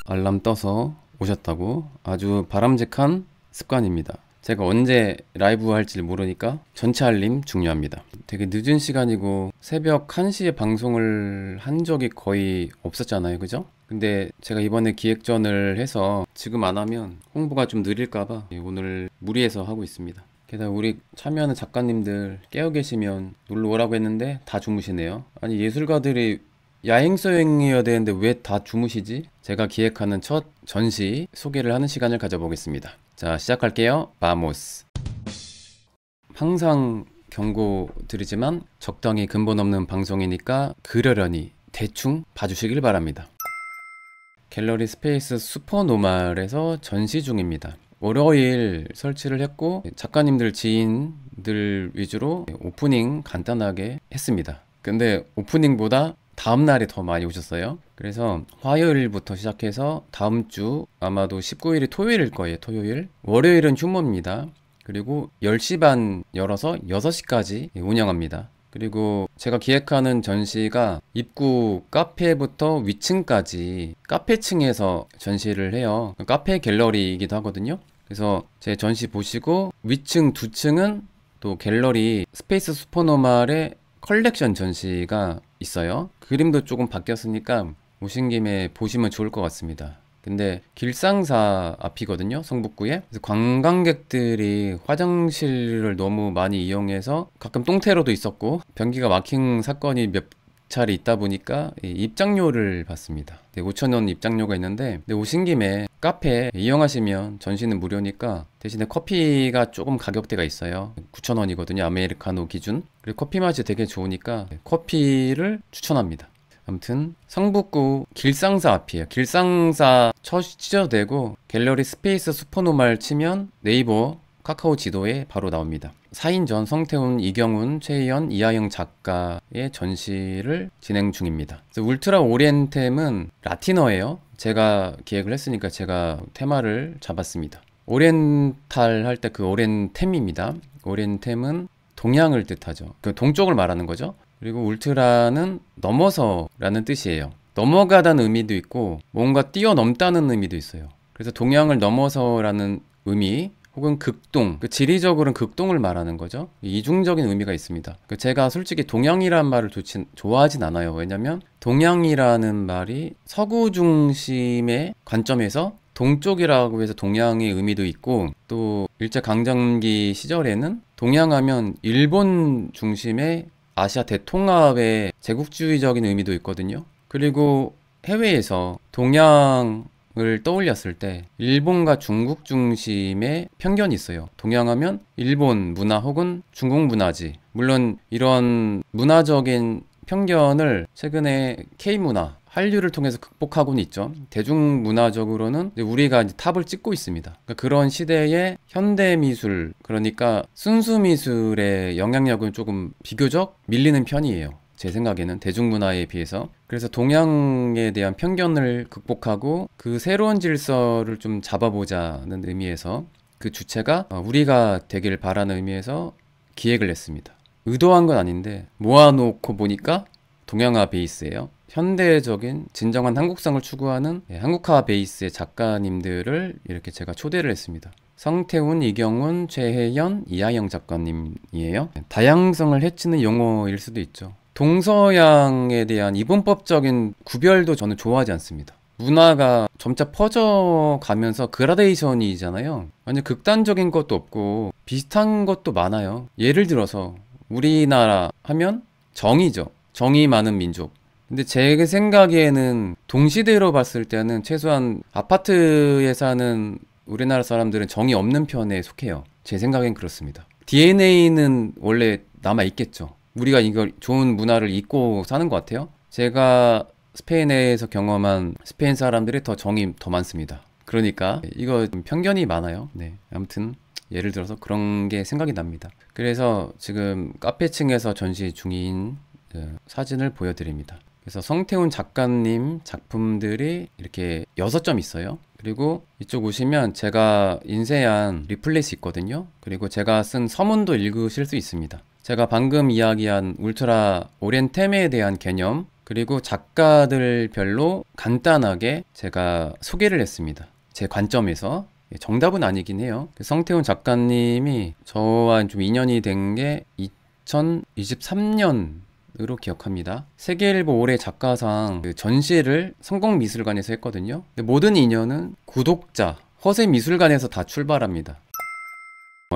알람 떠서 오셨다고. 아주 바람직한 습관입니다. 제가 언제 라이브 할지 모르니까 전체 알림 중요합니다. 되게 늦은 시간이고 새벽 1시에 방송을 한 적이 거의 없었잖아요, 그죠? 근데 제가 이번에 기획전을 해서 지금 안 하면 홍보가 좀 느릴까봐 오늘 무리해서 하고 있습니다. 게다가 우리 참여하는 작가님들 깨어 계시면 놀러 오라고 했는데 다 주무시네요. 아니, 예술가들이 야행성이어야 되는데 왜 다 주무시지? 제가 기획하는 첫 전시 소개를 하는 시간을 가져보겠습니다. 자, 시작할게요. 바모스. 항상 경고 드리지만 적당히 근본 없는 방송이니까 그러려니 대충 봐주시길 바랍니다. 갤러리 스페이스 슈퍼노멀에서 전시 중입니다. 월요일 설치를 했고 작가님들 지인들 위주로 오프닝 간단하게 했습니다. 근데 오프닝보다 다음날에 더 많이 오셨어요. 그래서 화요일부터 시작해서 다음 주 아마도 19일이 토요일일 거예요. 토요일. 월요일은 휴무입니다. 그리고 10시 반 열어서 6시까지 운영합니다. 그리고 제가 기획하는 전시가 입구 카페부터 위층까지 카페층에서 전시를 해요. 카페 갤러리이기도 하거든요. 그래서 제 전시 보시고 위층 두 층은 또 갤러리 스페이스 슈퍼노멀의 컬렉션 전시가 있어요. 그림도 조금 바뀌었으니까 오신 김에 보시면 좋을 것 같습니다. 근데 길상사 앞이거든요, 성북구에. 그래서 관광객들이 화장실을 너무 많이 이용해서 가끔 똥테러도 있었고 변기가 막힌 사건이 몇 차례 있다 보니까 입장료를 받습니다. 5,000원 입장료가 있는데 오신 김에 카페 이용하시면 전시는 무료니까 대신에 커피가 조금 가격대가 있어요. 9,000원이거든요, 아메리카노 기준. 그리고 커피 맛이 되게 좋으니까 커피를 추천합니다. 아무튼 성북구 길상사 앞이에요. 길상사 치셔도 되고 갤러리 스페이스 슈퍼노멀 치면 네이버 카카오 지도에 바로 나옵니다. 4인 전 성태훈, 이경훈, 최희연, 이하영 작가의 전시를 진행 중입니다. 울트라 오리엔템은 라틴어예요. 제가 기획을 했으니까 제가 테마를 잡았습니다. 오리엔탈 할 때 그 오리엔템입니다. 오리엔템은 동양을 뜻하죠. 그 동쪽을 말하는 거죠. 그리고 울트라는 넘어서라는 뜻이에요. 넘어가다는 의미도 있고 뭔가 뛰어넘다는 의미도 있어요. 그래서 동양을 넘어서라는 의미 혹은 극동, 지리적으로는 극동을 말하는 거죠. 이중적인 의미가 있습니다. 제가 솔직히 동양이라는 말을 좋아하진 않아요. 왜냐면 동양이라는 말이 서구 중심의 관점에서 동쪽이라고 해서 동양의 의미도 있고 또 일제강점기 시절에는 동양하면 일본 중심의 아시아 대통합의 제국주의적인 의미도 있거든요. 그리고 해외에서 동양을 떠올렸을 때 일본과 중국 중심의 편견이 있어요. 동양하면 일본 문화 혹은 중국 문화지. 물론 이런 문화적인 편견을 최근에 K문화, 한류를 통해서 극복하고는 있죠. 대중문화적으로는 우리가 이제 탑을 찍고 있습니다. 그러니까 그런 시대의 현대미술, 그러니까 순수미술의 영향력은 조금 비교적 밀리는 편이에요. 제 생각에는 대중문화에 비해서. 그래서 동양에 대한 편견을 극복하고 그 새로운 질서를 좀 잡아보자는 의미에서 그 주체가 우리가 되길 바라는 의미에서 기획을 했습니다. 의도한 건 아닌데 모아놓고 보니까 동양화 베이스예요. 현대적인 진정한 한국성을 추구하는 한국화 베이스의 작가님들을 이렇게 제가 초대를 했습니다. 성태훈, 이경훈, 최혜연, 이하영 작가님이에요. 다양성을 해치는 용어일 수도 있죠. 동서양에 대한 이분법적인 구별도 저는 좋아하지 않습니다. 문화가 점차 퍼져가면서 그라데이션이잖아요. 완전 극단적인 것도 없고 비슷한 것도 많아요. 예를 들어서 우리나라 하면 정이죠. 정이 많은 민족. 근데 제 생각에는 동시대로 봤을 때는 최소한 아파트에 사는 우리나라 사람들은 정이 없는 편에 속해요. 제 생각엔 그렇습니다. DNA는 원래 남아있겠죠. 우리가 이걸 좋은 문화를 잊고 사는 것 같아요. 제가 스페인에서 경험한 스페인 사람들이 더 정이 더 많습니다. 그러니까 이거 편견이 많아요. 네, 아무튼 예를 들어서 그런 게 생각이 납니다. 그래서 지금 카페층에서 전시 중인 사진을 보여드립니다. 그래서 성태훈 작가님 작품들이 이렇게 6점 있어요. 그리고 이쪽 오시면 제가 인쇄한 리플렛이 있거든요. 그리고 제가 쓴 서문도 읽으실 수 있습니다. 제가 방금 이야기한 울트라 오리엔템에 대한 개념, 그리고 작가들별로 간단하게 제가 소개를 했습니다. 제 관점에서. 정답은 아니긴 해요. 성태훈 작가님이 저와 좀 인연이 된 게 2023년으로 기억합니다. 세계일보 올해 작가상 전시를 성공미술관에서 했거든요. 모든 인연은 구독자 허세미술관에서 다 출발합니다.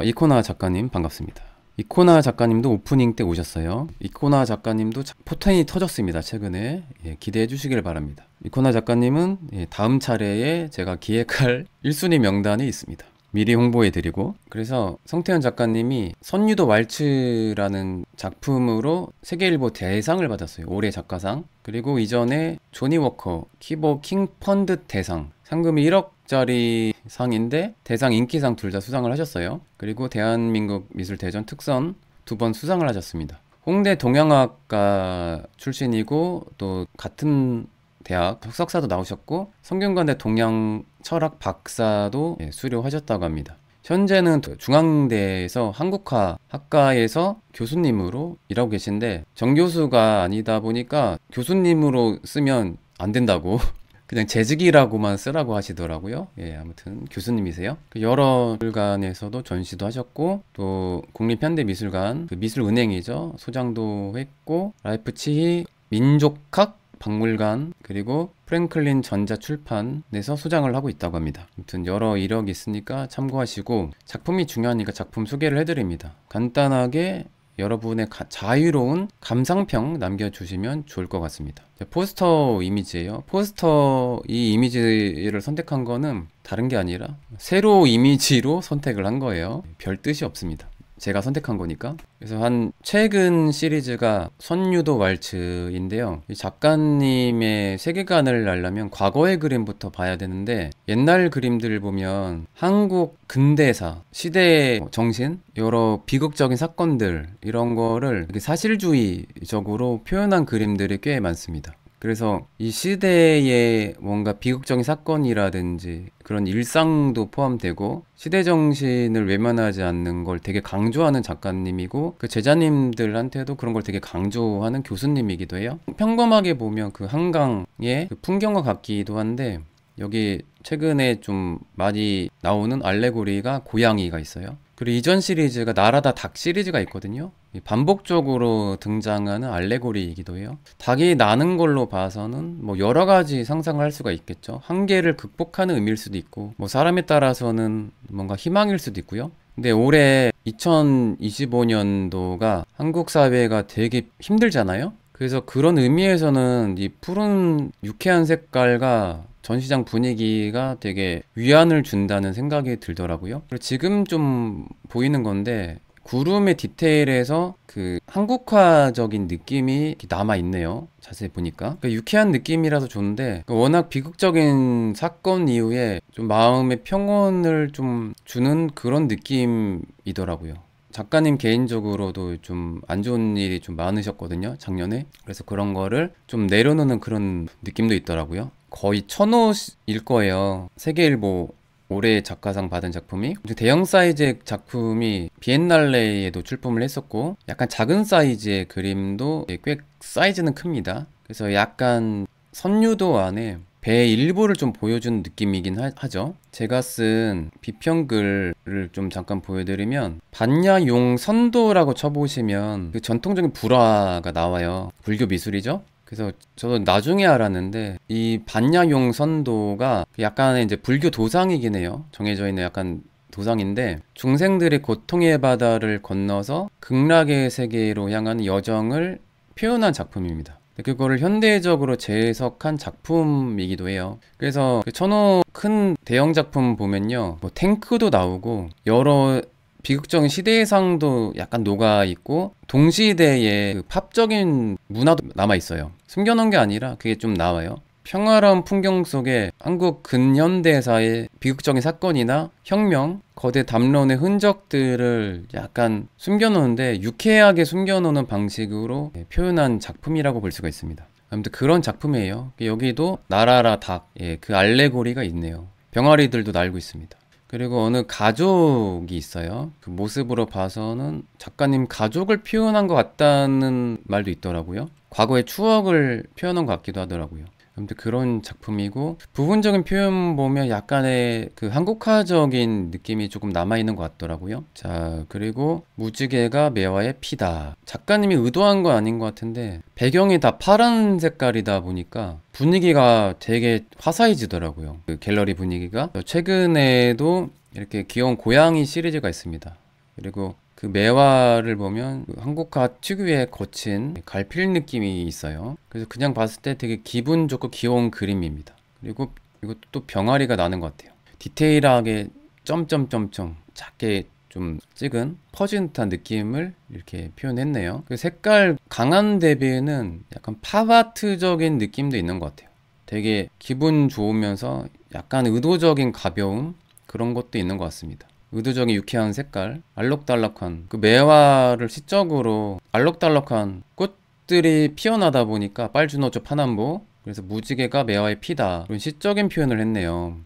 이코나 작가님 반갑습니다. 이코나 작가님도 오프닝 때 오셨어요. 이코나 작가님도 포텐이 터졌습니다. 최근에. 기대해 주시길 바랍니다. 이코나 작가님은 다음 차례에 제가 기획할 1순위 명단에 있습니다. 미리 홍보해 드리고. 그래서 성태현 작가님이 선유도 왈츠라는 작품으로 세계일보 대상을 받았어요. 올해 작가상. 그리고 이전에 조니 워커 키보 킹 펀드 대상, 상금이 1억짜리 상인데 대상 인기상 둘 다 수상을 하셨어요. 그리고 대한민국 미술대전 특선 2번 수상을 하셨습니다. 홍대 동양학과 출신이고 또 같은 대학 석사도 나오셨고 성균관대 동양철학 박사도 수료하셨다고 합니다. 현재는 중앙대에서 한국화 학과에서 교수님으로 일하고 계신데 정교수가 아니다 보니까 교수님으로 쓰면 안 된다고 그냥 재직이라고만 쓰라고 하시더라고요. 아무튼 교수님이세요. 여러 미술관에서도 전시도 하셨고 또 국립현대미술관 미술은행이죠. 소장도 했고 라이프치히 민족학 박물관 그리고 프랭클린 전자출판에서 소장을 하고 있다고 합니다. 아무튼 여러 이력이 있으니까 참고하시고 작품이 중요하니까 작품 소개를 해드립니다. 간단하게 여러분의 자유로운 감상평 남겨주시면 좋을 것 같습니다. 포스터 이미지예요. 포스터 이 이미지를 선택한 거는 다른 게 아니라 세로 이미지로 선택을 한 거예요. 별 뜻이 없습니다. 제가 선택한 거니까. 그래서 한 최근 시리즈가 선유도 왈츠인데요. 이 작가님의 세계관을 알려면 과거의 그림부터 봐야 되는데 옛날 그림들을 보면 한국 근대사, 시대 정신, 여러 비극적인 사건들 이런 거를 사실주의적으로 표현한 그림들이 꽤 많습니다. 그래서 이 시대의 뭔가 비극적인 사건이라든지 그런 일상도 포함되고 시대 정신을 외면하지 않는 걸 되게 강조하는 작가님이고 그 제자님들한테도 그런 걸 되게 강조하는 교수님이기도 해요. 평범하게 보면 그 한강의 그 풍경과 같기도 한데 여기 최근에 좀 많이 나오는 알레고리가 고양이가 있어요. 그리고 이전 시리즈가 나라다 닭 시리즈가 있거든요. 반복적으로 등장하는 알레고리이기도 해요. 닭이 나는 걸로 봐서는 뭐 여러 가지 상상을 할 수가 있겠죠. 한계를 극복하는 의미일 수도 있고 뭐 사람에 따라서는 뭔가 희망일 수도 있고요. 근데 올해 2025년도가 한국 사회가 되게 힘들잖아요. 그래서 그런 의미에서는 이 푸른 유쾌한 색깔과 전시장 분위기가 되게 위안을 준다는 생각이 들더라고요. 그리고 지금 좀 보이는 건데 구름의 디테일에서 그 한국화적인 느낌이 남아있네요. 자세히 보니까. 그러니까 유쾌한 느낌이라서 좋은데 워낙 비극적인 사건 이후에 좀 마음의 평온을 좀 주는 그런 느낌이더라고요. 작가님 개인적으로도 좀 안 좋은 일이 좀 많으셨거든요. 작년에. 그래서 그런 거를 좀 내려놓는 그런 느낌도 있더라고요. 거의 1000호일 거예요. 세계일보 올해 작가상 받은 작품이. 대형 사이즈의 작품이 비엔날레에도 출품을 했었고 약간 작은 사이즈의 그림도 꽤 사이즈는 큽니다. 그래서 약간 선유도 안에 배 일부를 좀 보여준 느낌이긴 하죠. 제가 쓴 비평글을 좀 잠깐 보여드리면 반야용 선도라고 쳐보시면 그 전통적인 불화가 나와요. 불교 미술이죠. 그래서 저도 나중에 알았는데 이 반야용 선도가 약간의 이제 불교 도상이긴 해요. 정해져 있는 약간 도상인데 중생들의 고통의 바다를 건너서 극락의 세계로 향하는 여정을 표현한 작품입니다. 그거를 현대적으로 재해석한 작품이기도 해요. 그래서 그 천호 큰 대형 작품 보면요, 뭐 탱크도 나오고 여러 비극적인 시대상도 약간 녹아있고 동시대의 그 팝적인 문화도 남아있어요. 숨겨놓은 게 아니라 그게 좀 나와요. 평화로운 풍경 속에 한국 근현대사의 비극적인 사건이나 혁명, 거대 담론의 흔적들을 약간 숨겨놓는데 유쾌하게 숨겨놓는 방식으로 표현한 작품이라고 볼 수가 있습니다. 아무튼 그런 작품이에요. 여기도 나라라 닭, 그 알레고리가 있네요. 병아리들도 날고 있습니다. 그리고 어느 가족이 있어요. 그 모습으로 봐서는 작가님 가족을 표현한 것 같다는 말도 있더라고요. 과거의 추억을 표현한 것 같기도 하더라고요. 아무튼 그런 작품이고, 부분적인 표현 보면 약간의 그 한국화적인 느낌이 조금 남아있는 것 같더라고요. 자, 그리고 무지개가 매화의 피다. 작가님이 의도한 건 아닌 것 같은데 배경이 다 파란 색깔이다 보니까 분위기가 되게 화사해지더라고요. 그 갤러리 분위기가. 최근에도 이렇게 귀여운 고양이 시리즈가 있습니다. 그리고 그 매화를 보면 그 한국화 특유의 거친 갈필 느낌이 있어요. 그래서 그냥 봤을 때 되게 기분 좋고 귀여운 그림입니다. 그리고 이것도 또 병아리가 나는 것 같아요. 디테일하게 점점점점 작게 좀 찍은 퍼진 듯한 느낌을 이렇게 표현했네요. 그 색깔 강한 대비에는 약간 팝아트적인 느낌도 있는 것 같아요. 되게 기분 좋으면서 약간 의도적인 가벼움, 그런 것도 있는 것 같습니다. 의도적인 유쾌한 색깔, 알록달록한 그 매화를 시적으로 알록달록한 꽃들이 피어나다 보니까 빨주노초 파남보, 그래서 무지개가 매화의 피다, 그런 시적인 표현을 했네요.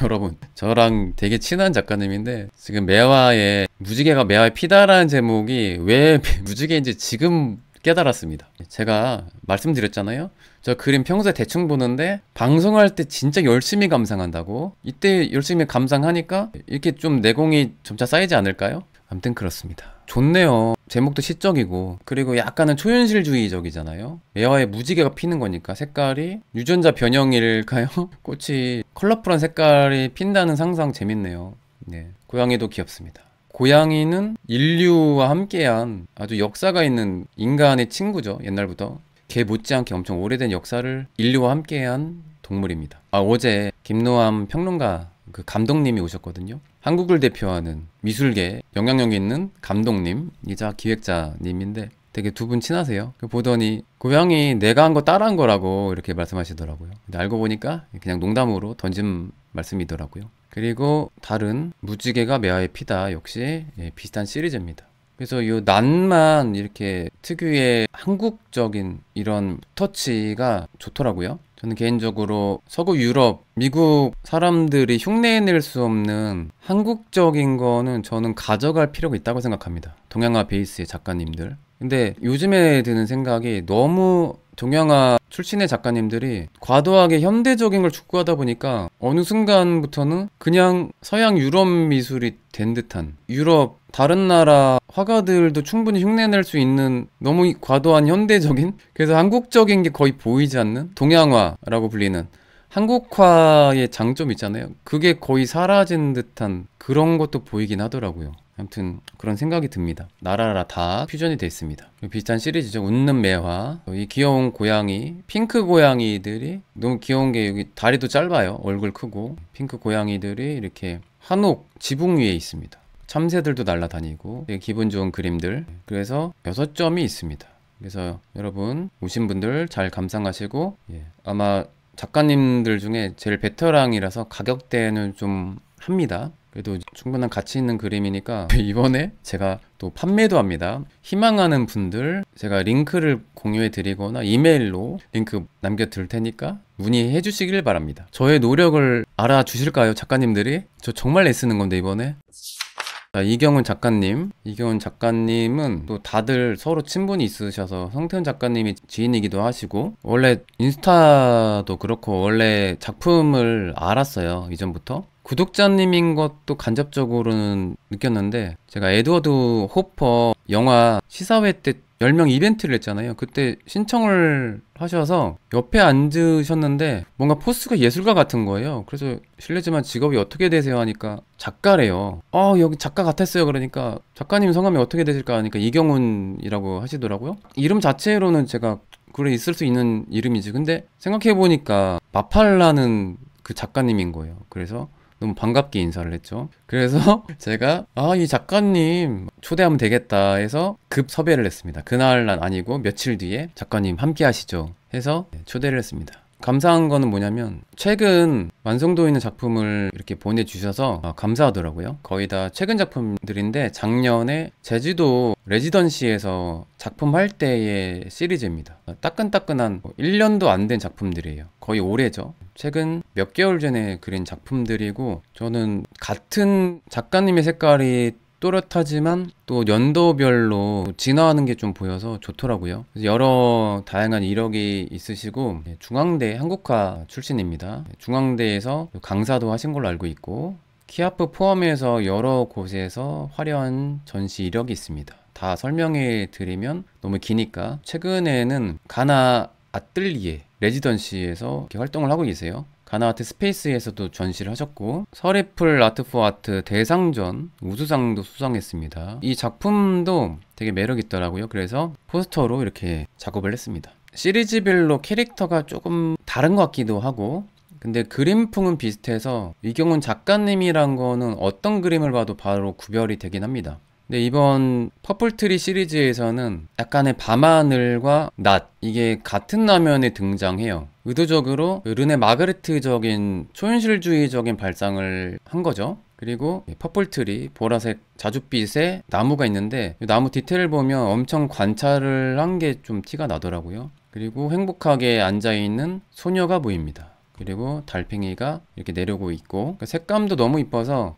여러분, 저랑 되게 친한 작가님인데 지금 매화에 무지개가 매화의 피다라는 제목이 왜 무지개인지 지금 깨달았습니다. 제가 말씀드렸잖아요. 저 그림 평소에 대충 보는데 방송할 때 진짜 열심히 감상한다고. 이때 열심히 감상하니까 이렇게 좀 내공이 점차 쌓이지 않을까요? 아무튼 그렇습니다. 좋네요. 제목도 시적이고, 그리고 약간은 초현실주의적이잖아요. 매화에 무지개가 피는 거니까 색깔이 유전자 변형일까요? 꽃이 컬러풀한 색깔이 핀다는 상상 재밌네요. 네, 고양이도 귀엽습니다. 고양이는 인류와 함께한 아주 역사가 있는 인간의 친구죠. 옛날부터 개 못지않게 엄청 오래된 역사를 인류와 함께한 동물입니다. 어제 김노함 평론가 그 감독님이 오셨거든요. 한국을 대표하는 미술계 영향력 있는 감독님이자 기획자님인데 되게 두 분 친하세요. 보더니 고양이 내가 한 거 따라한 거라고 이렇게 말씀하시더라고요. 근데 알고 보니까 그냥 농담으로 던진 말씀이더라고요. 그리고 다른 무지개가 매화의 피다 역시 비슷한 시리즈입니다. 그래서 이 난만 이렇게 특유의 한국적인 이런 터치가 좋더라고요. 저는 개인적으로 서구 유럽, 미국 사람들이 흉내낼 수 없는 한국적인 거는 저는 가져갈 필요가 있다고 생각합니다. 동양화 베이스의 작가님들. 근데 요즘에 드는 생각이 너무 동양화 출신의 작가님들이 과도하게 현대적인 걸 촉구하다 보니까 어느 순간부터는 그냥 서양 유럽 미술이 된 듯한, 유럽 다른 나라 화가들도 충분히 흉내낼 수 있는 너무 과도한 현대적인, 그래서 한국적인 게 거의 보이지 않는 동양화라고 불리는 한국화의 장점 있잖아요. 그게 거의 사라진 듯한 그런 것도 보이긴 하더라고요. 아무튼 그런 생각이 듭니다. 나라라 다 퓨전이 돼 있습니다. 비슷한 시리즈죠. 웃는 매화, 이 귀여운 고양이, 핑크 고양이들이 너무 귀여운 게 여기 다리도 짧아요. 얼굴 크고 핑크 고양이들이 이렇게 한옥 지붕 위에 있습니다. 참새들도 날아다니고 되게 기분 좋은 그림들. 그래서 6점이 있습니다. 그래서 여러분 오신 분들 잘 감상하시고, 아마 작가님들 중에 제일 베테랑이라서 가격대는 좀 합니다. 그래도 충분한 가치 있는 그림이니까 이번에 제가 또 판매도 합니다. 희망하는 분들 제가 링크를 공유해 드리거나 이메일로 링크 남겨 둘 테니까 문의해 주시길 바랍니다. 저의 노력을 알아주실까요, 작가님들이? 저 정말 애쓰는 건데 이번에. 자, 이경훈 작가님은 또 다들 서로 친분이 있으셔서 성태훈 작가님이 지인이기도 하시고, 원래 인스타도 그렇고 원래 작품을 알았어요, 이전부터. 구독자님인 것도 간접적으로는 느꼈는데, 제가 에드워드 호퍼 영화 시사회 때 10명 이벤트를 했잖아요. 그때 신청을 하셔서 옆에 앉으셨는데 뭔가 포스가 예술가 같은 거예요. 그래서 실례지만 직업이 어떻게 되세요 하니까 작가래요. 여기 작가 같았어요. 그러니까 작가님 성함이 어떻게 되실까 하니까 이경훈이라고 하시더라고요. 이름 자체로는 제가 그래 있을 수 있는 이름이지. 근데 생각해보니까 마팔라는 그 작가님인 거예요. 그래서 너무 반갑게 인사를 했죠. 그래서 제가 이 작가님 초대하면 되겠다 해서 급 섭외를 했습니다. 그날은 아니고 며칠 뒤에 작가님 함께 하시죠 해서 초대를 했습니다. 감사한 거는 뭐냐면 최근 완성도 있는 작품을 이렇게 보내주셔서 감사하더라고요. 거의 다 최근 작품들인데 작년에 제주도 레지던시에서 작품할 때의 시리즈입니다. 따끈따끈한 1년도 안 된 작품들이에요. 거의 올해죠. 최근 몇 개월 전에 그린 작품들이고 저는 같은 작가님의 색깔이 또렷하지만 또 연도별로 진화하는 게 좀 보여서 좋더라고요. 여러 다양한 이력이 있으시고 중앙대 한국화 출신입니다. 중앙대에서 강사도 하신 걸로 알고 있고 키아프 포함해서 여러 곳에서 화려한 전시 이력이 있습니다. 다 설명해 드리면 너무 기니까 최근에는 가나 아뜰리에 레지던시에서 이렇게 활동을 하고 계세요. 가나아트 스페이스에서도 전시를 하셨고 서리풀 아트 포 아트 대상전 우수상도 수상했습니다. 이 작품도 되게 매력 있더라고요. 그래서 포스터로 이렇게 작업을 했습니다. 시리즈별로 캐릭터가 조금 다른 것 같기도 하고 근데 그림풍은 비슷해서 이경훈 작가님이란 거는 어떤 그림을 봐도 바로 구별이 되긴 합니다. 근데 이번 퍼플트리 시리즈에서는 약간의 밤하늘과 낮 이게 같은 화면에 등장해요. 의도적으로 르네 마그레트적인 초현실주의적인 발상을 한 거죠. 그리고 퍼플트리 보라색 자줏빛의 나무가 있는데 이 나무 디테일을 보면 엄청 관찰을 한 게 좀 티가 나더라고요. 그리고 행복하게 앉아있는 소녀가 보입니다. 그리고 달팽이가 이렇게 내려오고 있고 색감도 너무 이뻐서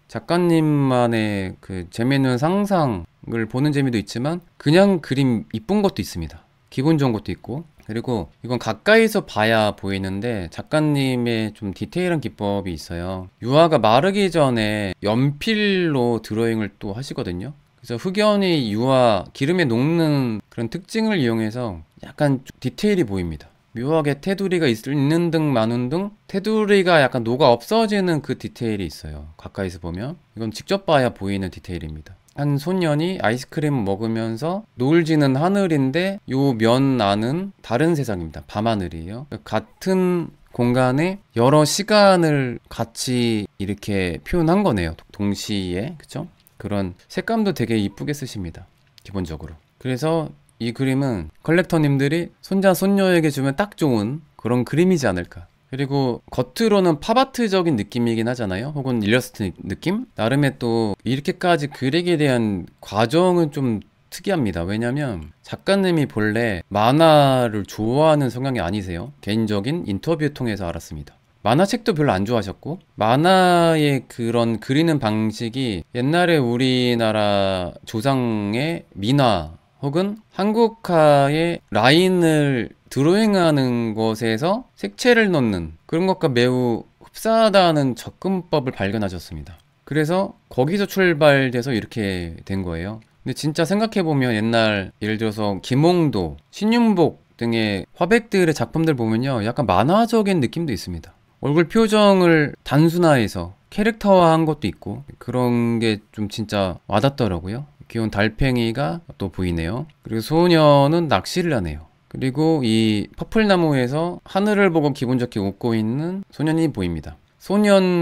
작가님만의 그 재미있는 상상을 보는 재미도 있지만 그냥 그림 이쁜 것도 있습니다. 기분 좋은 것도 있고 그리고 이건 가까이서 봐야 보이는데 작가님의 좀 디테일한 기법이 있어요. 유화가 마르기 전에 연필로 드로잉을 또 하시거든요. 그래서 흑연이 유화 기름에 녹는 그런 특징을 이용해서 약간 디테일이 보입니다. 묘하게 테두리가 있는 등 마는 등 테두리가 약간 녹아 없어지는 그 디테일이 있어요. 가까이서 보면 이건 직접 봐야 보이는 디테일입니다. 한 소년이 아이스크림 먹으면서 노을 지는 하늘인데 요 면 안은 다른 세상입니다. 밤하늘이에요. 같은 공간에 여러 시간을 같이 이렇게 표현한 거네요. 동시에 그쵸? 그런 색감도 되게 이쁘게 쓰십니다. 기본적으로. 그래서 이 그림은 컬렉터님들이 손자 손녀에게 주면 딱 좋은 그런 그림이지 않을까. 그리고 겉으로는 팝아트적인 느낌이긴 하잖아요. 혹은 일러스트 느낌? 나름의 또 이렇게까지 그리기에 대한 과정은 좀 특이합니다. 왜냐면 작가님이 본래 만화를 좋아하는 성향이 아니세요. 개인적인 인터뷰 통해서 알았습니다. 만화책도 별로 안 좋아하셨고 만화의 그런 그리는 방식이 옛날에 우리나라 조상의 민화 혹은 한국화의 라인을 드로잉하는 것에서 색채를 넣는 그런 것과 매우 흡사하다는 접근법을 발견하셨습니다. 그래서 거기서 출발돼서 이렇게 된 거예요. 근데 진짜 생각해보면 옛날 예를 들어서 김홍도, 신윤복 등의 화백들의 작품들 보면요 약간 만화적인 느낌도 있습니다. 얼굴 표정을 단순화해서 캐릭터화한 것도 있고 그런 게 좀 진짜 와닿더라고요. 귀여운 달팽이가 또 보이네요. 그리고 소녀는 낚시를 하네요. 그리고 이 퍼플나무에서 하늘을 보고 기분 좋게 웃고 있는 소년이 보입니다.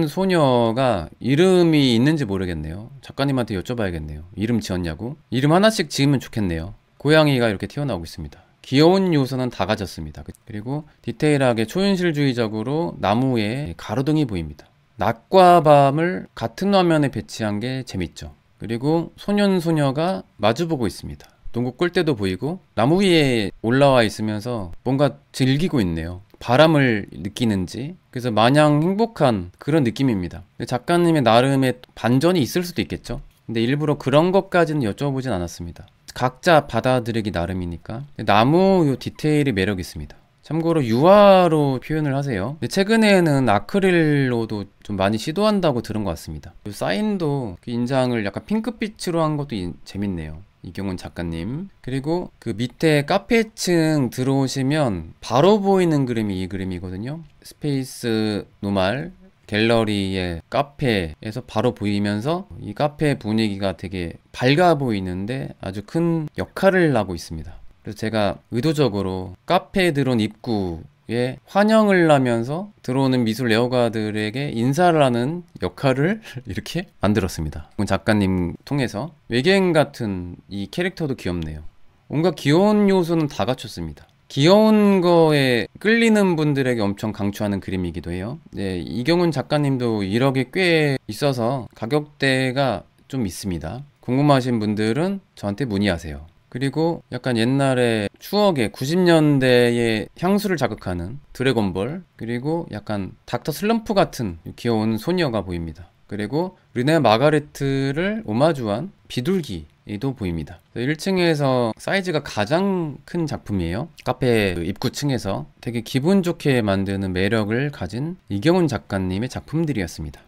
소녀가 이름이 있는지 모르겠네요. 작가님한테 여쭤봐야겠네요. 이름 지었냐고. 이름 하나씩 지으면 좋겠네요. 고양이가 이렇게 튀어나오고 있습니다. 귀여운 요소는 다 가졌습니다. 그리고 디테일하게 초현실주의적으로 나무에 가로등이 보입니다. 낮과 밤을 같은 화면에 배치한 게 재밌죠. 그리고 소녀가 마주보고 있습니다. 농구 꿀대도 보이고 나무 위에 올라와 있으면서 뭔가 즐기고 있네요. 바람을 느끼는지 그래서 마냥 행복한 그런 느낌입니다. 작가님의 나름의 반전이 있을 수도 있겠죠. 근데 일부러 그런 것까지는 여쭤보진 않았습니다. 각자 받아들이기 나름이니까. 나무 요 디테일이 매력 있습니다. 참고로 유화로 표현을 하세요. 근데 최근에는 아크릴로도 좀 많이 시도한다고 들은 것 같습니다. 사인도 그 인장을 약간 핑크빛으로 한 것도 재밌네요. 이경훈 작가님. 그리고 그 밑에 카페층 들어오시면 바로 보이는 그림이 이 그림이거든요. 스페이스 노말 갤러리의 카페에서 바로 보이면서 이 카페 분위기가 되게 밝아 보이는데 아주 큰 역할을 하고 있습니다. 그래서 제가 의도적으로 카페에 들어온 입구에 환영을 하면서 들어오는 미술 애호가들에게 인사를 하는 역할을 이렇게 만들었습니다. 작가님 통해서 외계인 같은 이 캐릭터도 귀엽네요. 뭔가 귀여운 요소는 다 갖췄습니다. 귀여운 거에 끌리는 분들에게 엄청 강추하는 그림이기도 해요. 네, 이경훈 작가님도 이력이 꽤 있어서 가격대가 좀 있습니다. 궁금하신 분들은 저한테 문의하세요. 그리고 약간 옛날에 추억의 90년대의 향수를 자극하는 드래곤볼, 그리고 약간 닥터 슬럼프 같은 귀여운 소녀가 보입니다. 그리고 르네 마가레트를 오마주한 비둘기도 보입니다. 1층에서 사이즈가 가장 큰 작품이에요. 카페 입구층에서 되게 기분 좋게 만드는 매력을 가진 이경훈 작가님의 작품들이었습니다.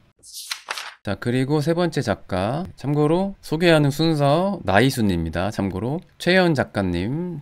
자, 그리고 세 번째 작가, 참고로 소개하는 순서 나이순입니다. 참고로 최현 작가님은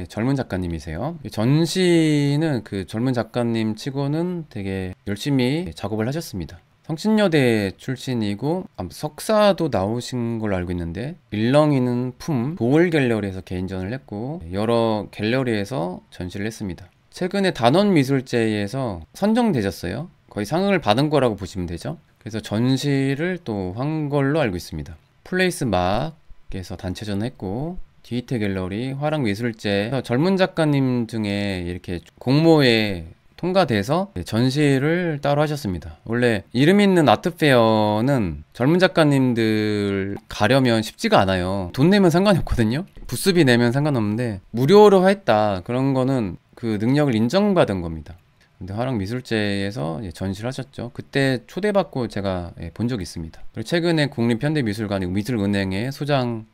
젊은 작가님이세요. 전시는 그 젊은 작가님 치고는 되게 열심히 작업을 하셨습니다. 성신여대 출신이고 석사도 나오신 걸로 알고 있는데, 일렁이는 품 보월 갤러리에서 개인전을 했고 여러 갤러리에서 전시를 했습니다. 최근에 단원미술제에서 선정되셨어요. 거의 상을 받은 거라고 보시면 되죠. 그래서 전시를 또 한 걸로 알고 있습니다. 플레이스 막에서 단체전 했고, 디이테 갤러리, 화랑미술제, 젊은 작가님 중에 이렇게 공모에 통과돼서 전시를 따로 하셨습니다. 원래 이름 있는 아트페어는 젊은 작가님들 가려면 쉽지가 않아요. 돈 내면 상관이 없거든요. 부스비 내면 상관없는데 무료로 했다, 그런 거는 그 능력을 인정받은 겁니다. 근데 화랑미술제에서 전시를 하셨죠. 그때 초대받고 제가 본 적이 있습니다. 그리고 최근에 국립현대미술관 미술은행에 소장을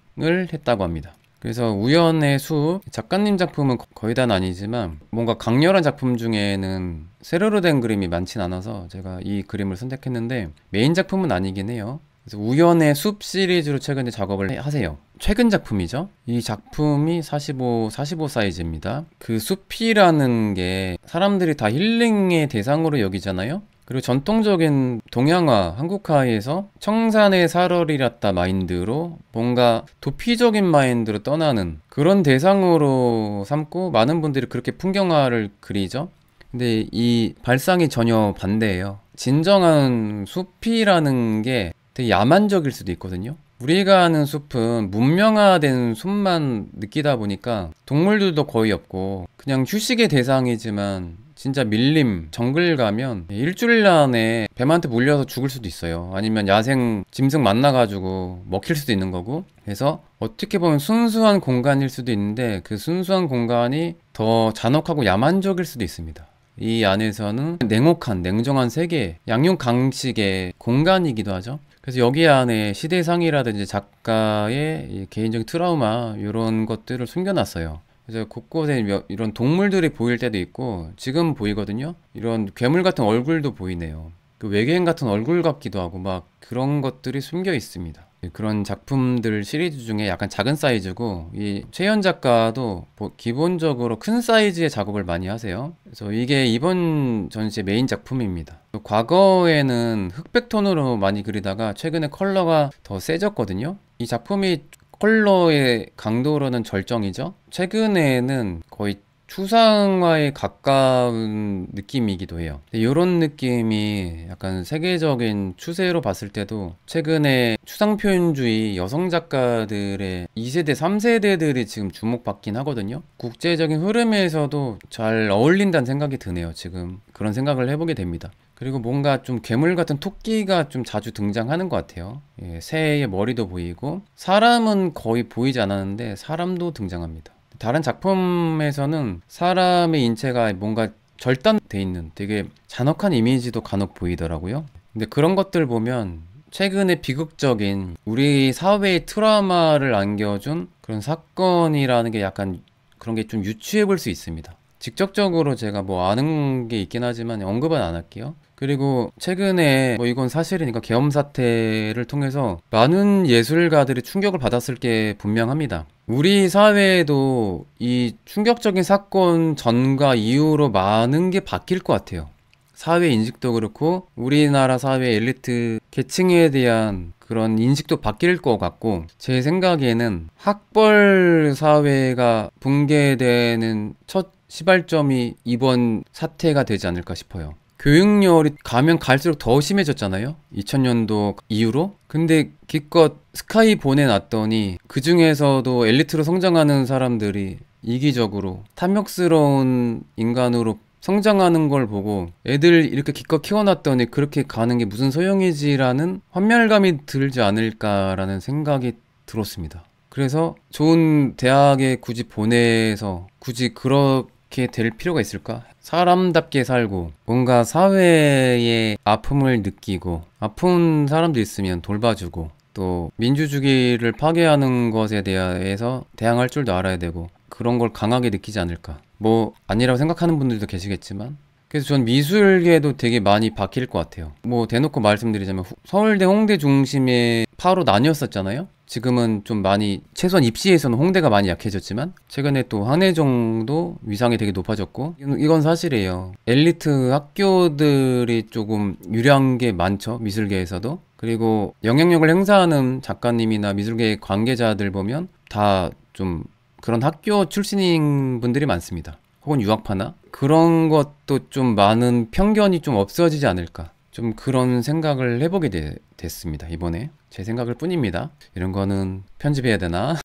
했다고 합니다. 그래서 우연의 숲, 작가님 작품은 거의 다는 아니지만 뭔가 강렬한 작품 중에는 세로로 된 그림이 많진 않아서 제가 이 그림을 선택했는데, 메인 작품은 아니긴 해요. 그래서 우연의 숲 시리즈로 최근에 작업을 하세요. 최근 작품이죠. 이 작품이 45 사이즈입니다. 그 숲이라는 게 사람들이 다 힐링의 대상으로 여기잖아요. 그리고 전통적인 동양화, 한국화에서 청산의 살얼이랐다 마인드로 뭔가 도피적인 마인드로 떠나는 그런 대상으로 삼고 많은 분들이 그렇게 풍경화를 그리죠. 근데 이 발상이 전혀 반대예요. 진정한 숲이라는 게 되게 야만적일 수도 있거든요. 우리가 아는 숲은 문명화된 숲만 느끼다 보니까 동물들도 거의 없고 그냥 휴식의 대상이지만, 진짜 밀림, 정글 가면 일주일 안에 뱀한테 물려서 죽을 수도 있어요. 아니면 야생 짐승 만나가지고 먹힐 수도 있는 거고. 그래서 어떻게 보면 순수한 공간일 수도 있는데 그 순수한 공간이 더 잔혹하고 야만적일 수도 있습니다. 이 안에서는 냉혹한, 냉정한 세계, 양육 강식의 공간이기도 하죠. 그래서 여기 안에 시대상이라든지 작가의 개인적인 트라우마, 이런 것들을 숨겨놨어요. 그래서 곳곳에 이런 동물들이 보일 때도 있고, 지금 보이거든요. 이런 괴물 같은 얼굴도 보이네요. 그 외계인 같은 얼굴 같기도 하고 막 그런 것들이 숨겨 있습니다. 그런 작품들 시리즈 중에 약간 작은 사이즈고, 이 최현 작가도 기본적으로 큰 사이즈의 작업을 많이 하세요. 그래서 이게 이번 전시의 메인 작품입니다. 과거에는 흑백 톤으로 많이 그리다가 최근에 컬러가 더 세졌거든요. 이 작품이 컬러의 강도로는 절정이죠. 최근에는 거의 추상화에 가까운 느낌이기도 해요. 이런 느낌이 약간 세계적인 추세로 봤을 때도 최근에 추상표현주의 여성 작가들의 2세대, 3세대들이 지금 주목받긴 하거든요. 국제적인 흐름에서도 잘 어울린다는 생각이 드네요. 지금 그런 생각을 해보게 됩니다. 그리고 뭔가 좀 괴물 같은 토끼가 좀 자주 등장하는 것 같아요. 새의 머리도 보이고, 사람은 거의 보이지 않았는데 사람도 등장합니다. 다른 작품에서는 사람의 인체가 뭔가 절단돼 있는 되게 잔혹한 이미지도 간혹 보이더라고요. 근데 그런 것들 보면 최근에 비극적인 우리 사회의 트라우마를 안겨준 그런 사건이라는 게 약간 그런 게 좀 유추해 볼 수 있습니다. 직접적으로 제가 뭐 아는 게 있긴 하지만 언급은 안 할게요. 그리고 최근에 뭐 이건 사실이니까 계엄 사태를 통해서 많은 예술가들이 충격을 받았을 게 분명합니다. 우리 사회에도 이 충격적인 사건 전과 이후로 많은 게 바뀔 것 같아요. 사회 인식도 그렇고 우리나라 사회 엘리트 계층에 대한 그런 인식도 바뀔 것 같고, 제 생각에는 학벌 사회가 붕괴되는 첫 시발점이 이번 사태가 되지 않을까 싶어요. 교육열이 가면 갈수록 더 심해졌잖아요. 2000년도 이후로. 근데 기껏 스카이 보내놨더니 그 중에서도 엘리트로 성장하는 사람들이 이기적으로 탐욕스러운 인간으로 성장하는 걸 보고 애들 이렇게 기껏 키워놨더니 그렇게 가는 게 무슨 소용이지라는 환멸감이 들지 않을까라는 생각이 들었습니다. 그래서 좋은 대학에 굳이 보내서 굳이 그렇게 될 필요가 있을까? 사람답게 살고 뭔가 사회의 아픔을 느끼고 아픈 사람도 있으면 돌봐주고 또 민주주의를 파괴하는 것에 대해서 대항할 줄도 알아야 되고 그런 걸 강하게 느끼지 않을까. 뭐 아니라고 생각하는 분들도 계시겠지만 그래서 전 미술계도 되게 많이 바뀔 것 같아요. 뭐 대놓고 말씀드리자면 서울대 홍대 중심의 파로 나뉘었었잖아요. 지금은 좀 많이 최소한 입시에서는 홍대가 많이 약해졌지만 최근에 또 한예종도 위상이 되게 높아졌고 이건 사실이에요. 엘리트 학교들이 조금 유리한 게 많죠. 미술계에서도. 그리고 영향력을 행사하는 작가님이나 미술계 관계자들 보면 다 좀 그런 학교 출신인 분들이 많습니다. 혹은 유학파나 그런 것도 좀 많은 편견이 좀 없어지지 않을까. 좀 그런 생각을 해보게 됐습니다. 이번에 제 생각일 뿐입니다. 이런 거는 편집해야 되나?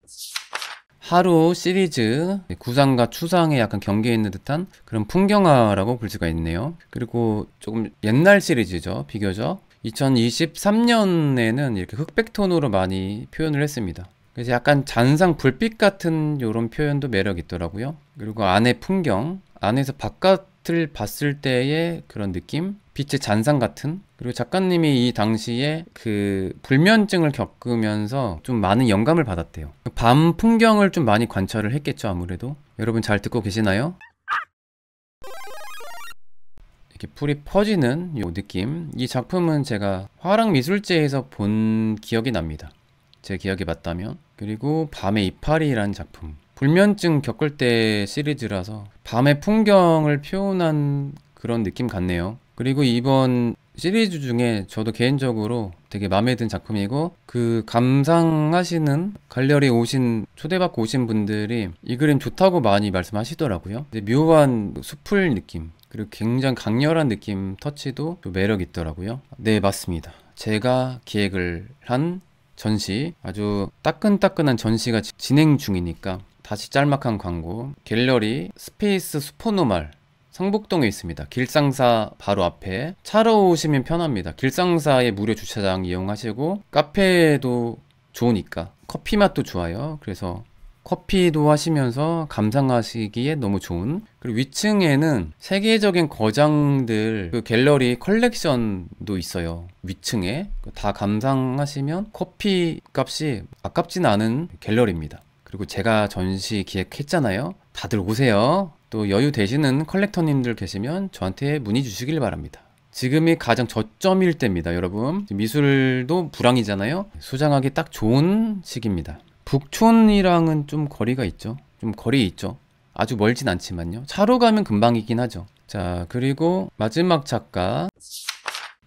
하루 시리즈 구상과 추상의 약간 경계에 있는 듯한 그런 풍경화라고 볼 수가 있네요. 그리고 조금 옛날 시리즈죠. 비교적 2023년에는 이렇게 흑백톤으로 많이 표현을 했습니다. 그래서 약간 잔상 불빛 같은 이런 표현도 매력 있더라고요. 그리고 안의 풍경, 안에서 바깥을 봤을 때의 그런 느낌, 빛의 잔상 같은. 그리고 작가님이 이 당시에 그 불면증을 겪으면서 좀 많은 영감을 받았대요. 밤 풍경을 좀 많이 관찰을 했겠죠, 아무래도. 여러분 잘 듣고 계시나요? 이렇게 풀이 퍼지는 이 느낌. 이 작품은 제가 화랑미술제에서 본 기억이 납니다. 제 기억이 맞다면. 그리고 밤의 이파리라는 작품. 불면증 겪을 때 시리즈라서 밤의 풍경을 표현한 그런 느낌 같네요. 그리고 이번 시리즈 중에 저도 개인적으로 되게 마음에 든 작품이고 그 감상하시는 갈래리 초대받고 오신 분들이 이 그림 좋다고 많이 말씀하시더라고요. 묘한 숲풀 느낌 그리고 굉장히 강렬한 느낌 터치도 또 매력 있더라고요. 네, 맞습니다. 제가 기획을 한 전시, 아주 따끈따끈한 전시가 진행 중이니까 다시 짤막한 광고. 갤러리 스페이스 슈퍼노멀 성북동에 있습니다. 길상사 바로 앞에 차로 오시면 편합니다. 길상사의 무료 주차장 이용하시고 카페도 좋으니까 커피 맛도 좋아요. 그래서 커피도 하시면서 감상하시기에 너무 좋은. 그리고 위층에는 세계적인 거장들 그 갤러리 컬렉션도 있어요. 위층에 다 감상하시면 커피 값이 아깝진 않은 갤러리입니다. 그리고 제가 전시 기획했잖아요. 다들 오세요. 또 여유 되시는 컬렉터님들 계시면 저한테 문의 주시길 바랍니다. 지금이 가장 저점일 때입니다, 여러분. 미술도 불황이잖아요. 소장하기 딱 좋은 시기입니다. 북촌이랑은 좀 거리가 있죠. 좀 거리 있죠. 아주 멀진 않지만요. 차로 가면 금방이긴 하죠. 자, 그리고 마지막 작가.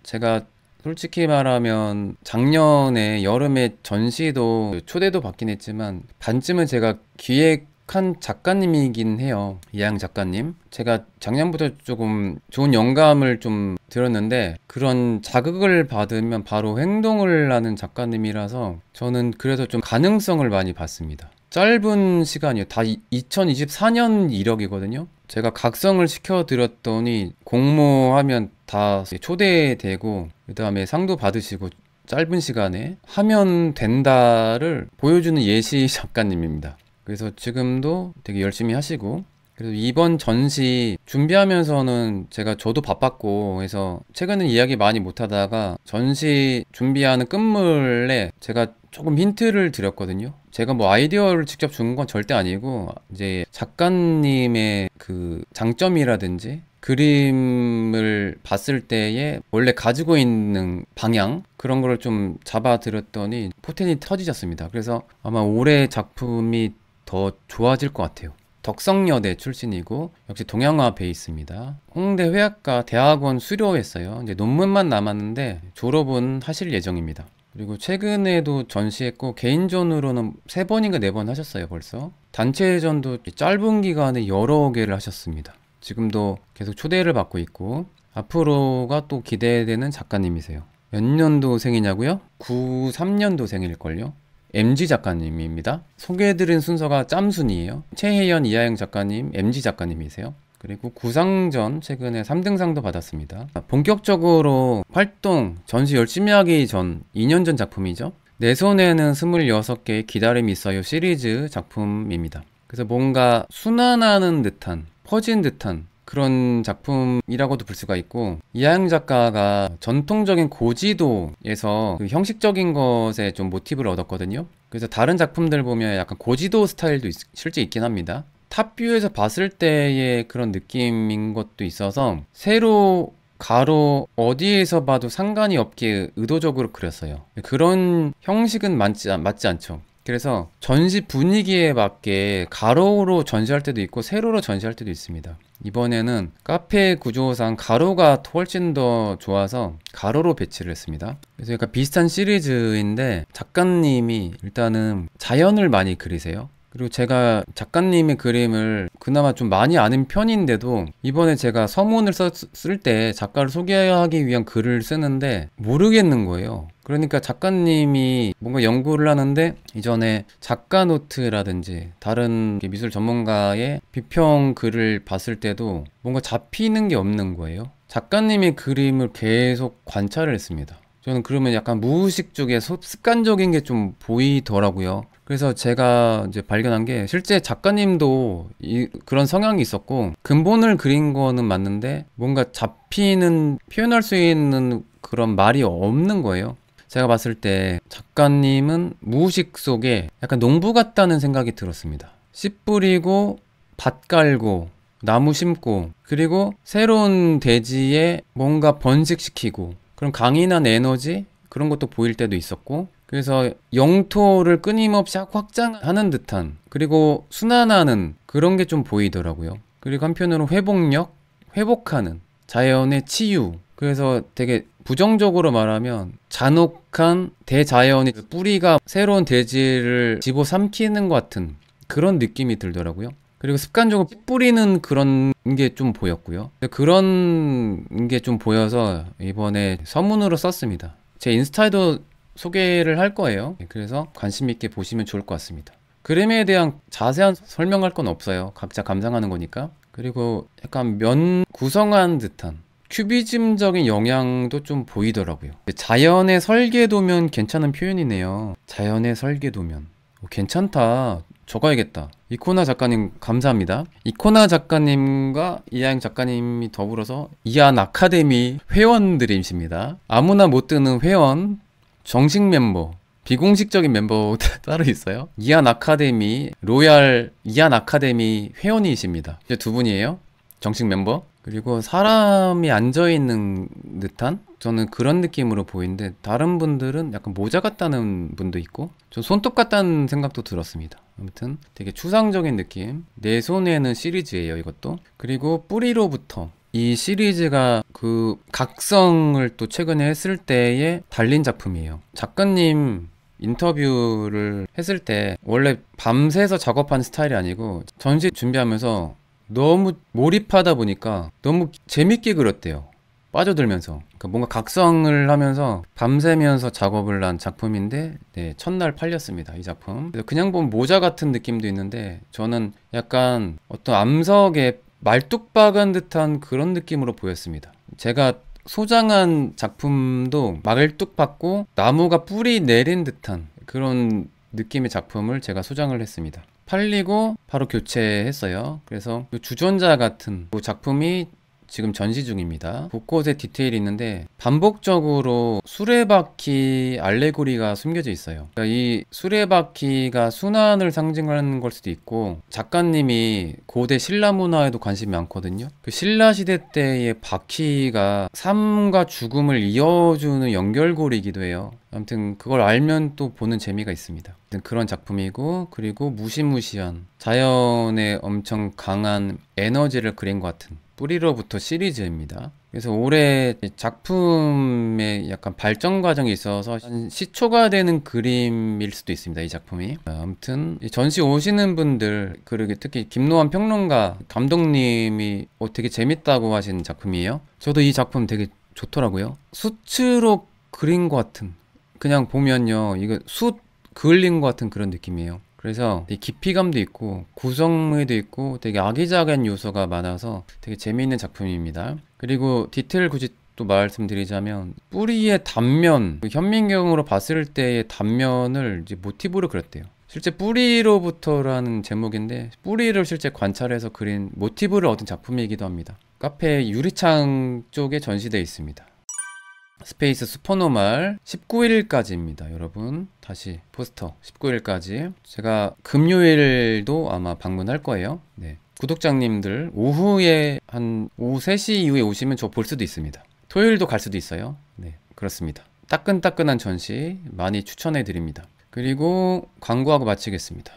제가 솔직히 말하면 작년에 여름에 전시도 초대도 받긴 했지만 반쯤은 제가 기획한 작가님이긴 해요. 이하영 작가님. 제가 작년부터 조금 좋은 영감을 좀 들었는데 그런 자극을 받으면 바로 행동을 하는 작가님이라서 저는 그래서 좀 가능성을 많이 봤습니다. 짧은 시간이요. 다 2024년 이력이거든요. 제가 각성을 시켜드렸더니 공모하면 다 초대되고 그 다음에 상도 받으시고 짧은 시간에 하면 된다를 보여주는 예시 작가님입니다. 그래서 지금도 되게 열심히 하시고 그래서 이번 전시 준비하면서는 저도 바빴고 해서 최근에 이야기 많이 못하다가 전시 준비하는 끝물에 제가 조금 힌트를 드렸거든요. 제가 뭐 아이디어를 직접 준 건 절대 아니고 이제 작가님의 그 장점이라든지 그림을 봤을 때에 원래 가지고 있는 방향 그런 거를 좀 잡아드렸더니 포텐이 터지셨습니다. 그래서 아마 올해 작품이 더 좋아질 것 같아요. 덕성여대 출신이고 역시 동양화 베이스입니다. 홍대 회학과 대학원 수료했어요. 이제 논문만 남았는데 졸업은 하실 예정입니다. 그리고 최근에도 전시했고 개인전으로는 3번인가 4번 하셨어요. 벌써 단체전도 짧은 기간에 여러 개를 하셨습니다. 지금도 계속 초대를 받고 있고 앞으로가 또 기대되는 작가님이세요. 몇 년도생이냐고요? 93년도생일걸요? MG 작가님입니다. 소개해드린 순서가 짬순이에요. 최혜연, 이하영 작가님, MG 작가님이세요. 그리고 구상전 최근에 3등상도 받았습니다. 본격적으로 활동, 전시 열심히 하기 전 2년 전 작품이죠. 내 손에는 26개의 기다림이 있어요 시리즈 작품입니다. 그래서 뭔가 순환하는 듯한, 퍼진 듯한 그런 작품이라고도 볼 수가 있고, 이하영 작가가 전통적인 고지도에서 그 형식적인 것에 좀 모티브를 얻었거든요. 그래서 다른 작품들 보면 약간 고지도 스타일도 실제 있긴 합니다. 탑뷰에서 봤을 때의 그런 느낌인 것도 있어서 세로, 가로 어디에서 봐도 상관이 없게 의도적으로 그렸어요. 그런 형식은 맞지 않죠. 그래서 전시 분위기에 맞게 가로로 전시할 때도 있고 세로로 전시할 때도 있습니다. 이번에는 카페 구조상 가로가 훨씬 더 좋아서 가로로 배치를 했습니다. 그래서 약간 비슷한 시리즈인데 작가님이 일단은 자연을 많이 그리세요. 그리고 제가 작가님의 그림을 그나마 좀 많이 아는 편인데도 이번에 제가 서문을 쓸 때 작가를 소개하기 위한 글을 쓰는데 모르겠는 거예요. 그러니까 작가님이 뭔가 연구를 하는데 이전에 작가 노트라든지 다른 미술 전문가의 비평 글을 봤을 때도 뭔가 잡히는 게 없는 거예요. 작가님의 그림을 계속 관찰을 했습니다. 저는 그러면 약간 무의식 쪽에 습관적인 게 좀 보이더라고요. 그래서 제가 이제 발견한 게 실제 작가님도 그런 성향이 있었고, 근본을 그린 거는 맞는데 뭔가 잡히는, 표현할 수 있는 그런 말이 없는 거예요. 제가 봤을 때 작가님은 무의식 속에 약간 농부 같다는 생각이 들었습니다. 씨 뿌리고 밭 깔고 나무 심고 그리고 새로운 대지에 뭔가 번식시키고 그런 강인한 에너지, 그런 것도 보일 때도 있었고, 그래서 영토를 끊임없이 확장하는 듯한, 그리고 순환하는 그런 게 좀 보이더라고요. 그리고 한편으로 회복력, 회복하는, 자연의 치유. 그래서 되게 부정적으로 말하면 잔혹한 대자연의 뿌리가 새로운 대지를 집어삼키는 것 같은 그런 느낌이 들더라고요. 그리고 습관적으로 뿌리는 그런 게 좀 보였고요. 그런 게 좀 보여서 이번에 서문으로 썼습니다. 제 인스타에도 소개를 할 거예요. 그래서 관심 있게 보시면 좋을 것 같습니다. 그림에 대한 자세한 설명할 건 없어요. 각자 감상하는 거니까. 그리고 약간 면 구성한 듯한 큐비즘적인 영향도 좀 보이더라고요. 자연의 설계도면 괜찮은 표현이네요. 자연의 설계도면. 괜찮다. 적어야겠다. 이코나 작가님 감사합니다. 이코나 작가님과 이하영 작가님이 더불어서 이안 아카데미 회원들이십니다. 아무나 못 드는 회원, 정식 멤버, 비공식적인 멤버 따로 있어요. 이안 아카데미, 로얄 이안 아카데미 회원이십니다. 이제 두 분이에요. 정식 멤버. 그리고 사람이 앉아있는 듯한, 저는 그런 느낌으로 보이는데 다른 분들은 약간 모자 같다는 분도 있고, 전 손톱 같다는 생각도 들었습니다. 아무튼 되게 추상적인 느낌. 내 손에는 시리즈예요, 이것도. 그리고 뿌리로부터, 이 시리즈가 그 각성을 또 최근에 했을 때에 달린 작품이에요. 작가님 인터뷰를 했을 때 원래 밤새서 작업하는 스타일이 아니고 전시 준비하면서 너무 몰입하다 보니까 너무 재밌게 그렸대요. 빠져들면서. 그러니까 뭔가 각성을 하면서 밤새면서 작업을 한 작품인데, 네, 첫날 팔렸습니다, 이 작품. 그냥 보면 모자 같은 느낌도 있는데 저는 약간 어떤 암석에 말뚝박은 듯한 그런 느낌으로 보였습니다. 제가 소장한 작품도 말뚝박고 나무가 뿌리 내린 듯한 그런 느낌의 작품을 제가 소장을 했습니다. 팔리고 바로 교체했어요. 그래서 주전자 같은 작품이 지금 전시 중입니다. 곳곳에 디테일이 있는데 반복적으로 수레바퀴 알레고리가 숨겨져 있어요. 그러니까 이 수레바퀴가 순환을 상징하는 걸 수도 있고, 작가님이 고대 신라 문화에도 관심이 많거든요. 그 신라 시대 때의 바퀴가 삶과 죽음을 이어주는 연결고리이기도 해요. 아무튼 그걸 알면 또 보는 재미가 있습니다. 그런 작품이고, 그리고 무시무시한 자연의 엄청 강한 에너지를 그린 것 같은 뿌리로부터 시리즈입니다. 그래서 올해 작품의 약간 발전 과정이 있어서 시초가 되는 그림일 수도 있습니다, 이 작품이. 아무튼 전시 오시는 분들, 그리고 특히 김노한 평론가 감독님이 되게 재밌다고 하신 작품이에요. 저도 이 작품 되게 좋더라고요. 숯으로 그린 것 같은, 그냥 보면요, 이거 숯 그을린 것 같은 그런 느낌이에요. 그래서 되게 깊이감도 있고 구성미도 있고 되게 아기자기한 요소가 많아서 되게 재미있는 작품입니다. 그리고 디테일 굳이 또 말씀드리자면 뿌리의 단면, 현민경으로 봤을 때의 단면을 이제 모티브로 그렸대요. 실제 뿌리로부터라는 제목인데 뿌리를 실제 관찰해서 그린 모티브를 얻은 작품이기도 합니다. 카페 유리창 쪽에 전시되어 있습니다. 스페이스 슈퍼노말 19일까지입니다. 여러분 다시 포스터 19일까지 제가 금요일도 아마 방문할 거예요. 네. 구독자님들 오후에 한 오후 3시 이후에 오시면 저 볼 수도 있습니다. 토요일도 갈 수도 있어요. 네, 그렇습니다. 따끈따끈한 전시 많이 추천해 드립니다. 그리고 광고하고 마치겠습니다.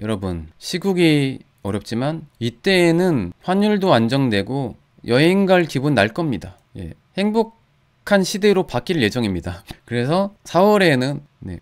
여러분 시국이 어렵지만 이때에는 환율도 안정되고 여행 갈 기분 날 겁니다. 예, 행복한 시대로 바뀔 예정입니다. 그래서 4월에는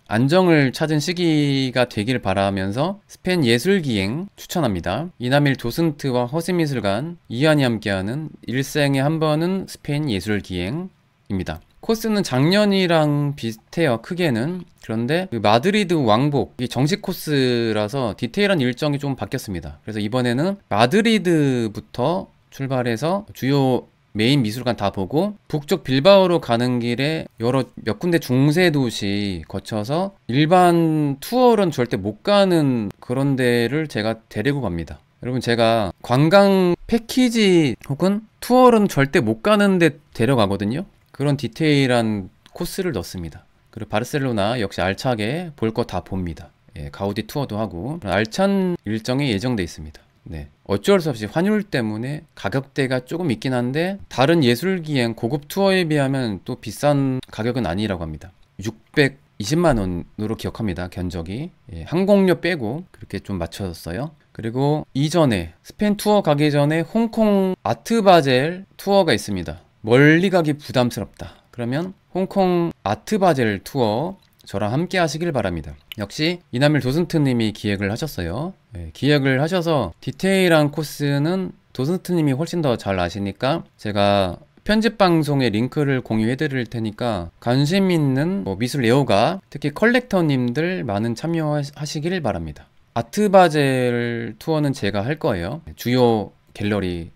안정을 찾은 시기가 되길 바라면서 스페인 예술기행 추천합니다. 이남일 도슨트와 허스미술관 이한이 함께하는 일생에 한 번은 스페인 예술기행입니다. 코스는 작년이랑 비슷해요. 크게는. 그런데 그 마드리드 왕복이 정식 코스라서 디테일한 일정이 좀 바뀌었습니다. 그래서 이번에는 마드리드부터 출발해서 주요 메인 미술관 다 보고 북쪽 빌바오로 가는 길에 몇 군데 중세 도시 거쳐서 일반 투어로는 절대 못 가는 그런 데를 제가 데리고 갑니다. 여러분 제가 관광 패키지 혹은 투어로는 절대 못 가는 데 데려가거든요. 그런 디테일한 코스를 넣습니다. 그리고 바르셀로나 역시 알차게 볼 거 다 봅니다. 예, 가우디 투어도 하고 알찬 일정이 예정돼 있습니다. 네, 어쩔 수 없이 환율 때문에 가격대가 조금 있긴 한데 다른 예술기행 고급 투어에 비하면 또 비싼 가격은 아니라고 합니다. 620만 원으로 기억합니다. 견적이. 예, 항공료 빼고 그렇게 좀 맞춰졌어요. 그리고 이전에 스페인 투어 가기 전에 홍콩 아트바젤 투어가 있습니다. 멀리 가기 부담스럽다. 그러면 홍콩 아트바젤 투어 저랑 함께 하시길 바랍니다. 역시 이남일 도슨트님이 기획을 하셨어요. 네, 기획을 하셔서 디테일한 코스는 도슨트님이 훨씬 더 잘 아시니까 제가 편집 방송에 링크를 공유해 드릴 테니까 관심 있는 미술 애호가 특히 컬렉터님들 많은 참여하시길 바랍니다. 아트바젤 투어는 제가 할 거예요. 주요 갤러리는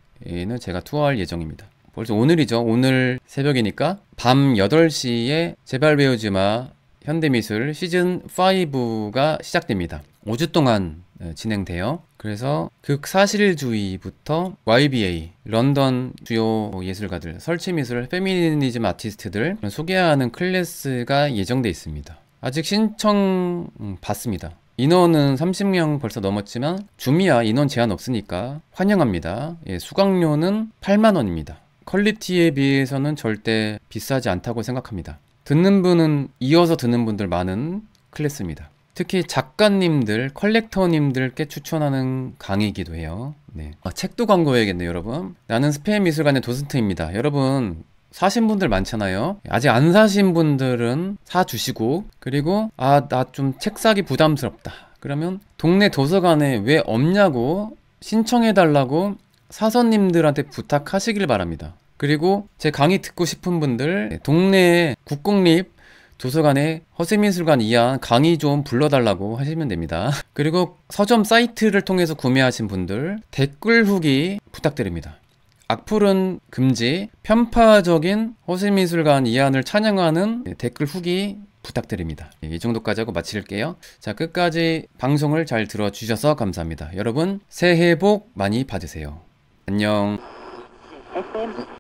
제가 투어할 예정입니다. 벌써 오늘이죠. 오늘 새벽이니까 밤 8시에 제발 배우지 마 현대미술 시즌5가 시작됩니다. 5주 동안 진행돼요. 그래서 극사실주의부터 YBA, 런던 주요 예술가들, 설치미술, 페미니즘 아티스트들 소개하는 클래스가 예정돼 있습니다. 아직 신청 받습니다. 인원은 30명 벌써 넘었지만 줌이야 인원 제한 없으니까 환영합니다. 예, 수강료는 8만원입니다. 퀄리티에 비해서는 절대 비싸지 않다고 생각합니다. 듣는 분은 이어서 듣는 분들 많은 클래스입니다. 특히 작가님들, 컬렉터님들께 추천하는 강의이기도 해요. 네. 책도 광고해야겠네요, 여러분. 나는 스페인 미술관의 도슨트입니다. 여러분 사신 분들 많잖아요. 아직 안 사신 분들은 사주시고, 그리고 나 좀 책 사기 부담스럽다. 그러면 동네 도서관에 왜 없냐고 신청해달라고 사서님들한테 부탁하시길 바랍니다. 그리고 제 강의 듣고 싶은 분들 동네 국공립 도서관에 허세미술관 이한 강의 좀 불러달라고 하시면 됩니다. 그리고 서점 사이트를 통해서 구매하신 분들 댓글 후기 부탁드립니다. 악플은 금지, 편파적인 허세미술관 이한을 찬양하는 댓글 후기 부탁드립니다. 이 정도까지 하고 마칠게요. 자, 끝까지 방송을 잘 들어주셔서 감사합니다. 여러분 새해 복 많이 받으세요. 안녕.